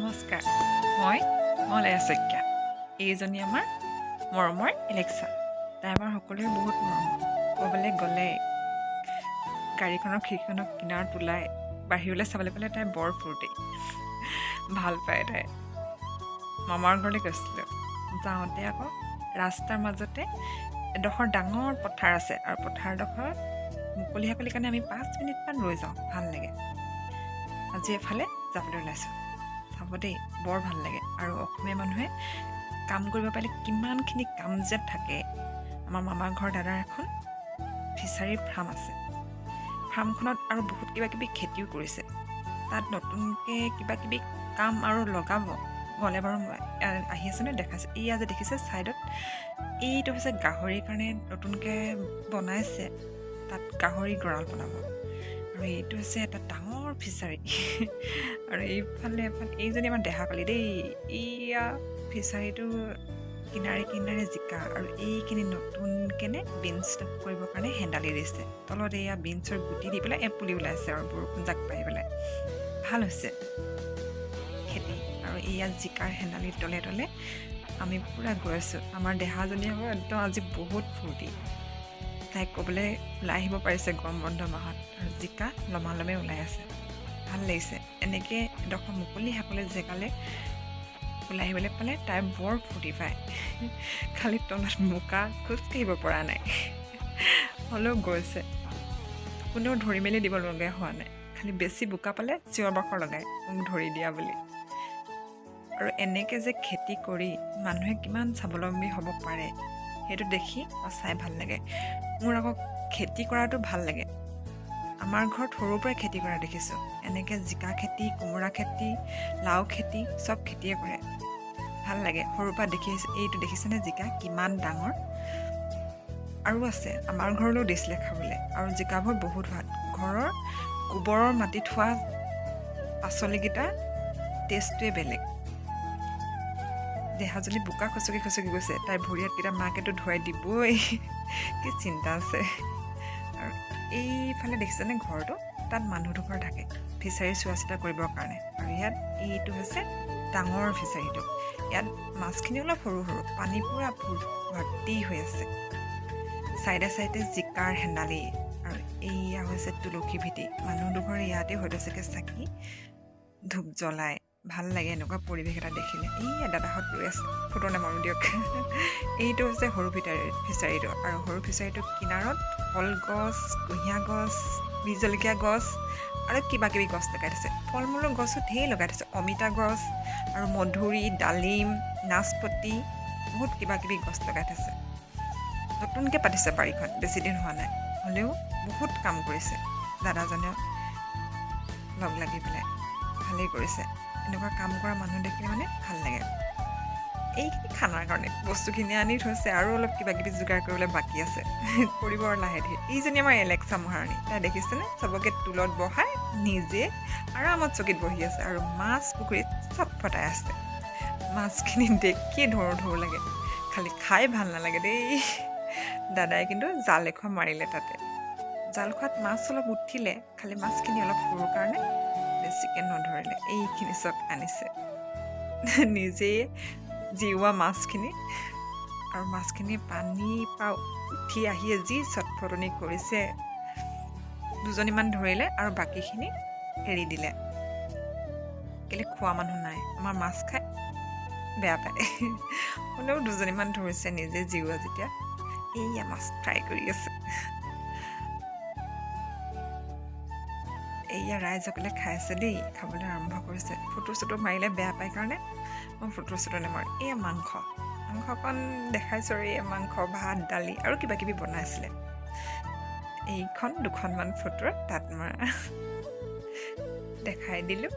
নমস্কাৰ, মই মলয়া শইকীয়া। এইজনী আমাৰ মৰমৰ এলেক্সা। তাই আমাৰ সকলোৰে বহুত মৰমৰ। ক'বলৈ গ'লে গাড়ীখনৰ খিৰিকীখনৰ কিনাৰত ওলাই বাহিৰলৈ চাবলৈ পালে তাই বৰ ফূৰ্তি। ভাল পায় তাই। মামাৰ ঘৰলৈ গৈছিলোঁ। যাওঁতে আকৌ ৰাস্তাৰ মাজতে এডোখৰ ডাঙৰ পথাৰ আছে আৰু পথাৰডোখৰ মুকলি হাকলিৰ কাৰণে আমি 5 মিনিটমান ৰৈ যাওঁ। ভাল লাগে। আজি এফালে যাবলৈ ওলাইছোঁ। চাব দেই, বৰ ভাল লাগে। আৰু অসমীয়া মানুহে কাম কৰিব পাৰিলে কিমানখিনি কাম যে থাকে। আমাৰ মামাৰ ঘৰ দাদাৰ এখন ফিছাৰীৰ ফাৰ্ম আছে। ফাৰ্মখনত আৰু বহুত কিবা কিবি খেতিও কৰিছে। তাত নতুনকৈ কিবা কিবি কাম আৰু লগাব গ'লে বাৰু আহি আছে নে দেখাইছে। এয়া যে দেখিছে ছাইডত, এইটো হৈছে গাহৰিৰ কাৰণে নতুনকৈ বনাইছে। তাত গাহৰি গঁৰাল বনাব। আৰু এইটো হৈছে এটা ডাঙৰ ফিছাৰী। আৰু এইফালে এইজনী আমাৰ দেহাকালি দেই। এইয়া ফিছাৰীটো কিনাৰে কিনাৰে জিকা আৰু এইখিনি নতুনকৈ বিনছ কৰিবৰ কাৰণে হেন্দালি দিছে। তলত এয়া বিনছৰ গুটি দি পেলাই পুলি ওলাইছে আৰু বৰষুণ জাক পাই পেলাই ভাল হৈছে খেতি। আৰু এয়া জিকাৰ হেন্দালিৰ তলে তলে আমি পূৰা গৈ আছোঁ। আমাৰ দেহাজনী আকৌ একদম আজি বহুত ফূৰ্তি। তাইক ক'বলৈ ওলাই আহিব পাৰিছে গৰম বন্ধ মাহত। আৰু জিকা লমালমে ওলাই আছে। ভাল লাগিছে। এনেকৈ এডোখৰ মুকলি হাকলি জেগালৈ ওলাই আহিবলৈ পালে তাই বৰ ফূৰ্তি পায়। খালি তলত বোকা খোজকাঢ়িব পৰা নাই। হ'লেও গৈছে। কোনেও ধৰি মেলি দিব লগা হোৱা নাই। খালি বেছি বোকা পালে চিঞৰ বাখৰ লগায় মোক ধৰি দিয়া বুলি। আৰু এনেকৈ যে খেতি কৰি মানুহে কিমান স্বাৱলম্বী হ'ব পাৰে সেইটো দেখি চাই ভাল লাগে। মোৰ আকৌ খেতি কৰাটো ভাল লাগে। আমাৰ ঘৰত সৰুৰ পৰাই খেতি কৰা দেখিছোঁ। এনেকৈ জিকা খেতি, কোমোৰা খেতি, লাও খেতি চব খেতিয়ে কৰে। ভাল লাগে সৰুৰ পৰা দেখি আহিছোঁ। এইটো দেখিছেনে জিকা কিমান ডাঙৰ? আৰু আছে, আমাৰ ঘৰলৈও দিছিলে খাবলৈ। আৰু জিকাবোৰ বহুত ভাল। ঘৰৰ গোবৰৰ মাটিত হোৱা পাচলিকেইটাৰ টেষ্টটোৱে বেলেগ। দেহাজনী বোকা খচকি খচকি গৈছে। তাইৰ ভৰি হাতকেইটা মাকেতো ধুৱাই দিবই। কি চিন্তা আছে। আৰু এইফালে দেখিছেনে ঘৰটো? তাত মানুহ দুঘৰ থাকে ফিছাৰী চোৱা চিতা কৰিবৰ কাৰণে। আৰু ইয়াত এইটো হৈছে ডাঙৰ ফিছাৰীটো। ইয়াত মাছখিনি অলপ সৰু সৰু, পানী পূৰা ভৰ্তি হৈ আছে। চাইডে চাইডে জিকাৰ হেন্দালি। আৰু এইয়া হৈছে তুলসী ভেটি। মানুহ দুঘৰ ইয়াতে হয়তো চাগে চাকি ধূপ জ্বলায়। ভাল লাগে এনেকুৱা পৰিৱেশ এটা দেখিলে। এই দাদাহঁত ৰৈ আছে, ফটো নামাৰোঁ দিয়ক। এইটো হৈছে সৰু ফিছাৰীটো। আৰু সৰু ফিছাৰীটোৰ কিনাৰত কলগছ, কুঁহিয়া গছ, বীজ জলকীয়া গছ আৰু কিবা কিবি গছ লগাই থৈছে। ফল মূলৰ গছো ঢেৰ লগাই থৈছে। অমিতা গছ আৰু মধুৰি, ডালিম, নাচপতি বহুত কিবা কিবি গছ লগাই থৈছে। নতুনকৈ পাতিছে বাৰীখন, বেছি দিন হোৱা নাই। হ'লেও বহুত কাম কৰিছে দাদাজনে লগ লাগি পেলাই। ভালেই কৰিছে। এনেকুৱা কাম কৰা মানুহ দেখিলে মানে ভাল লাগে। এইখিনি খানাৰ কাৰণে বস্তুখিনি আনি থৈছে। আৰু অলপ কিবা কিবি যোগাৰ কৰিবলৈ বাকী আছে। কৰিব আৰু লাহে ধীৰে। এইজনী আমাৰ এলেক্সা মহাৰাণী। তাই দেখিছেনে চবকে টুলত বহাই নিজে আৰামত চকীত বহি আছে। আৰু মাছ পুখুৰীত চব ফটাই আছে। মাছখিনি দেখি ধৰো ধৰো লাগে। খালি খাই ভাল নালাগে দেই। দাদাই কিন্তু জাল এখন মাৰিলে তাতে। জালখোৱাত মাছ অলপ উঠিলে, খালি মাছখিনি অলপ সৰু কাৰণে বেছিকৈ নধৰিলে। এইখিনি চব আনিছে নিজেই জিওৱা মাছখিনি। আৰু মাছখিনি পানীৰ পৰা উঠি আহিয়ে যি চটফটনি কৰিছে। দুজনীমান ধৰিলে আৰু বাকীখিনি এৰি দিলে। কেলে খোৱা মানুহ নাই। আমাৰ মাছ খাই বেয়া পায়। হ'লেও দুজনীমান ধৰিছে নিজে জিওৱা যেতিয়া। এইয়া মাছ ফ্ৰাই কৰি আছে। এইয়া ৰাইজসকলে খাই আছে দেই, খাবলৈ আৰম্ভ কৰিছে। ফটো চটো মাৰিলে বেয়া পায় কাৰণে মই ফটো চটো নামাৰোঁ। এয়া মাংসকণ দেখাইছোঁ। আৰু এয়া মাংস, ভাত, দালি আৰু কিবা কিবি বনাইছিলে। এইখন 2খনমান ফটোৰ তাত মৰা দেখাই দিলোঁ।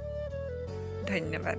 ধন্যবাদ।